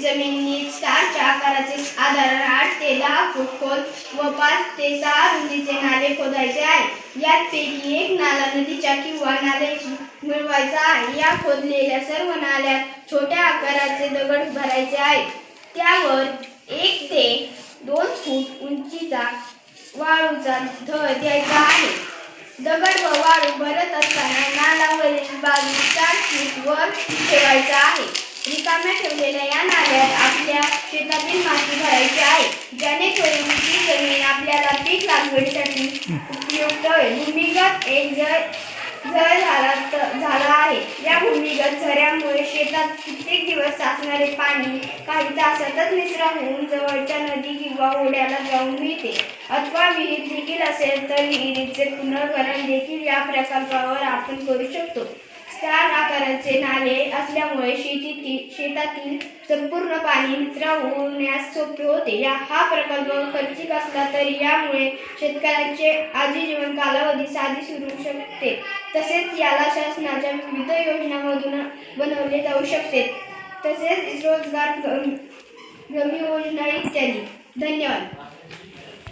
जमिनीत स्टारच्या आकाराचे साधारण 8 ते 10 फूट खोल व 5 ते 6 रुंदीचे नाले खोदायचे आहे. यापैकी एक नाला नदीच्या किंवा नाल्याशी मिळवायचा आहे. या खोदलेल्या सर्व नाल्यात छोट्या आकाराचे दगड भरायचे आहेत. त्यावर 1 ते 2 फूट उंचीचा वाळूचा थर द्यायचा आहे. दगड व वाळू भरत असताना नाल्यावरील बाजू 4 फूट वर ठेवायचा आहे. रिकाम्या ठेवलेल्या या नाल्यात आपल्या शेतातील माती भरायची आहे, जेणेकरून ती जमीन आपल्याला पीक लागवडीसाठी उपयुक्त होईल. भूमिगत एक झर झाला आहे. या भूमिगत झऱ्यामुळे शेतात कित्येक दिवस साचणारे पाणी काही तासातच निचरा होऊन जवळच्या नदी किंवा ओढ्याला जाऊन मिळते, अथवा विहीर देखील असेल तर विहिरीचे पुनर्भरण देखील या प्रकल्पावर आपण करू शकतो. स्टार आकाराचे नाले असल्यामुळे शेतातील संपूर्ण पाणी निचरा होण्यास सोपे होते. हा प्रकल्प खर्चिक असला तरी यामुळे शेतकऱ्यांचे आजीवन कालावधी साधी सुरू शकते. तसेच याला शासनाच्या विविध योजनांमधून बनवले जाऊ शकते, तसेच रोजगार हमी योजना इत्यादी. धन्यवाद.